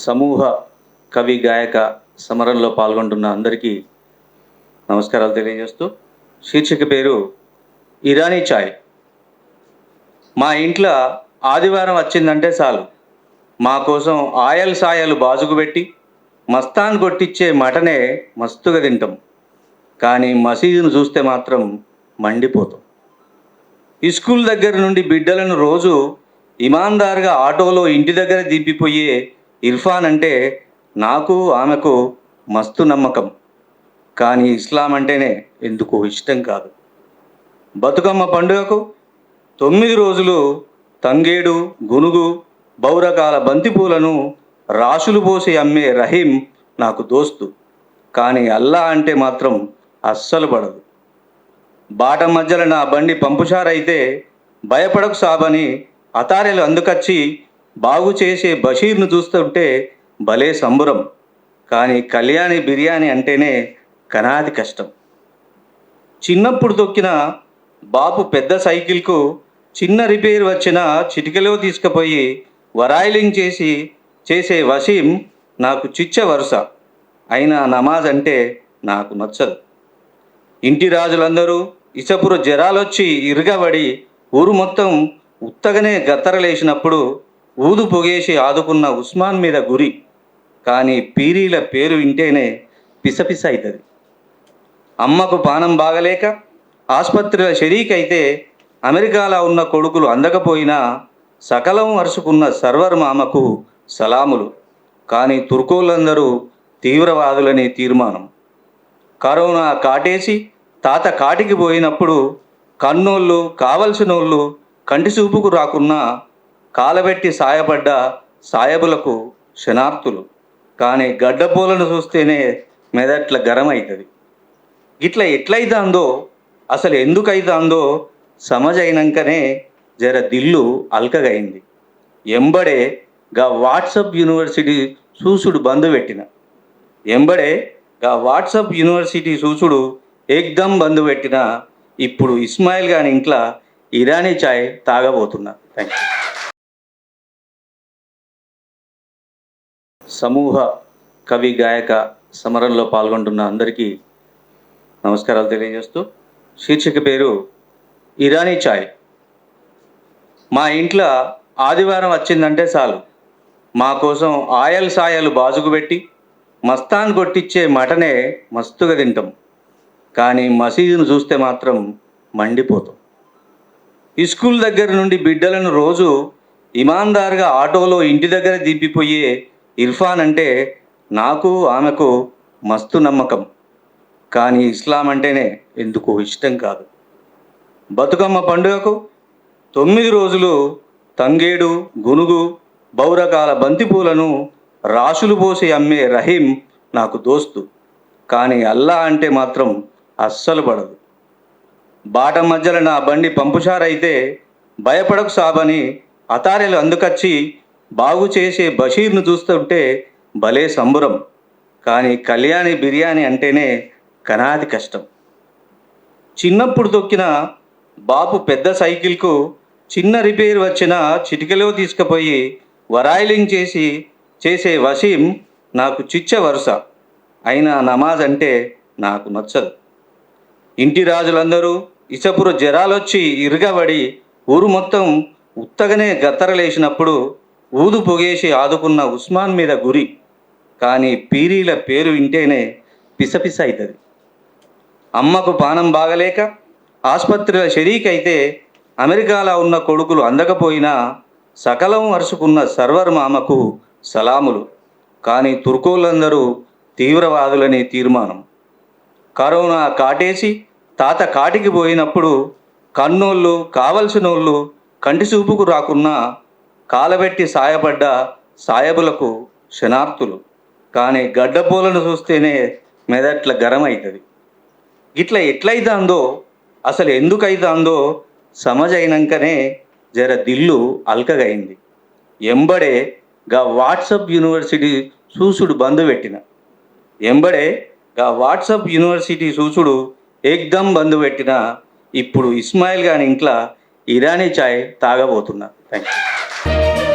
సమూహ కవి గాయక సమరంలో పాల్గొంటున్న అందరికీ నమస్కారాలు తెలియజేస్తూ శీర్షిక పేరు ఇరానీ చాయ్. మా ఇంట్లో ఆదివారం వచ్చిందంటే చాలు మా కోసం ఆయల్ సాయలు బాజుకు పెట్టి మస్తాన్ కొట్టించే మటనే మస్తుగా తింటాం. కానీ మసీదును చూస్తే మాత్రం మండిపోతాం. స్కూల్ దగ్గర నుండి బిడ్డలను రోజు ఇమాందారుగా ఆటోలో ఇంటి దగ్గర దింపిపోయే ఇర్ఫాన్ అంటే నాకు ఆమెకు మస్తు నమ్మకం. కానీ ఇస్లాం అంటేనే ఎందుకో ఇష్టం కాదు. బతుకమ్మ పండుగకు 9 రోజులు తంగేడు, గునుగు, బౌరకాల బంతిపూలను రాసులు పోసి అమ్మే రహీం నాకు దోస్తు. కానీ అల్లా అంటే మాత్రం అస్సలు పడదు. బాట మధ్యలో నా బండి పంపుషారైతే భయపడకు సాబని అతారెలు అందుకచ్చి బాగు చేసే బషీర్ను చూస్తుంటే భలే సంబురం. కానీ కళ్యాణి బిర్యానీ అంటేనే కనాది కష్టం. చిన్నప్పుడు తొక్కిన బాపు పెద్ద సైకిల్కు చిన్న రిపేర్ వచ్చిన చిటికలో తీసుకుపోయి వరాయిలింగ్ చేసే వసీం నాకు చిచ్చ వరుస. అయినా నమాజ్ అంటే నాకు నచ్చదు. ఇంటి రాజులందరూ ఇసపుర జరాలొచ్చి ఇరుగబడి ఊరు మొత్తం ఉత్తగనే గత్తరలేసినప్పుడు ఊదు పొగేసి ఆదుకున్న ఉస్మాన్ మీద గురి. కానీ పీరీల పేరు వింటేనే పిసపిస అవుతుంది. అమ్మకు పానం బాగలేక ఆసుపత్రిలో షరీకైతే అమెరికాలో ఉన్న కొడుకులు అందకపోయినా సకలం వరుసుకున్న సర్వర్ మామకు సలాములు. కానీ తుర్కోళ్ళందరూ తీవ్రవాదులని తీర్మానం. కరోనా కాటేసి తాత కాటికి పోయినప్పుడు కన్నోళ్ళు కావలసినోళ్ళు కంటి చూపుకు రాకున్నా కాలబెట్టి సాయపడ్డ సాయబులకు శనార్థులు. కానీ గడ్డపోలను చూస్తేనే మెదట్ల గరం అవుతుంది. ఇట్లా ఎట్లయితాందో అసలు ఎందుకైతాందో సమజైనాకనే జర దిల్లు అల్కగైంది. ఎంబడే గా వాట్సప్ యూనివర్సిటీ చూసుడు బంద్ పెట్టిన. వాట్సప్ యూనివర్సిటీ చూసుడు ఏక్దమ్ బంద్ పెట్టిన. ఇప్పుడు ఇస్మాయిల్ గారి ఇంట్లో ఇరానీ చాయ్ తాగబోతున్నా. Thank you. సమూహ కవి గాయక సమరంలో పాల్గొంటున్న అందరికీ నమస్కారాలు తెలియజేస్తూ శీర్షిక పేరు ఇరానీ చాయ్. మా ఇంట్లో ఆదివారం వచ్చిందంటే చాలు మా కోసం ఆయల్ సాయలు బాజుకు పెట్టి మస్తాన్ కొట్టించే మటనే మస్తుగా తింటాం. కానీ మసీదును చూస్తే మాత్రం మండిపోతాం. స్కూల్ దగ్గర నుండి బిడ్డలను రోజు ఇమాందారుగా ఆటోలో ఇంటి దగ్గర దింపిపోయే ఇర్ఫాన్ అంటే నాకు ఆమెకు మస్తు నమ్మకం. కానీ ఇస్లాం అంటేనే ఎందుకో ఇష్టం కాదు. బతుకమ్మ పండుగకు 9 రోజులు తంగేడు, గునుగు, బౌరకాల బంతిపూలను రాసులు పోసి అమ్మే రహీం నాకు దోస్తు. కానీ అల్లా అంటే మాత్రం అస్సలు పడదు. బాట మధ్యలో నా బండి పంపుషారైతే భయపడకు సాబని అతారెలు అందుకచ్చి బాగు చేసే బషీర్ను చూస్తుంటే భలే సంబురం. కానీ కళ్యాణి బిర్యానీ అంటేనే కనాది కష్టం. చిన్నప్పుడు తొక్కిన బాపు పెద్ద సైకిల్కు చిన్న రిపేర్ వచ్చిన చిటికలో తీసుకుపోయి వరాయిలింగ్ చేసే వసీం నాకు చిచ్చ వరుస. అయినా నమాజ్ అంటే నాకు నచ్చదు. ఇంటి రాజులందరూ ఇసపుర జరాలొచ్చి ఇరుగబడి ఊరు మొత్తం ఉత్తగనే గత్తరలేసినప్పుడు ఊదు పొగేసి ఆదుకున్న ఉస్మాన్ మీద గురి. కానీ పీరీల పేరు వింటేనే పిసపిస అవుతుంది. అమ్మకు పానం బాగలేక ఆసుపత్రిలో షరీకైతే అమెరికాలో ఉన్న కొడుకులు అందకపోయినా సకలం వరుసుకున్న సర్వర్ మామకు సలాములు. కానీ తుర్కోళ్ళందరూ తీవ్రవాదులని తీర్మానం. కరోనా కాటేసి తాత కాటికి పోయినప్పుడు కన్నోళ్ళు కావలసినోళ్ళు కంటి చూపుకు రాకున్నా కాలబెట్టి సాయపడ్డ సాయబులకు శనార్థులు. కానీ గడ్డపోలను చూస్తేనే మెదట్ల గరం అవుతుంది. ఇట్లా ఎట్లయితాందో అసలు ఎందుకైతాందో సమజైనాకనే జర దిల్లు అల్కగైంది. ఎంబడే గా వాట్సప్ యూనివర్సిటీ చూసుడు బంద్ పెట్టిన. వాట్సప్ యూనివర్సిటీ చూసుడు ఏక్దమ్ బంద్ పెట్టిన. ఇప్పుడు ఇస్మాయిల్ గారి ఇంట్లో ఇరానీ చాయ్ తాగబోతున్నా. Thank you.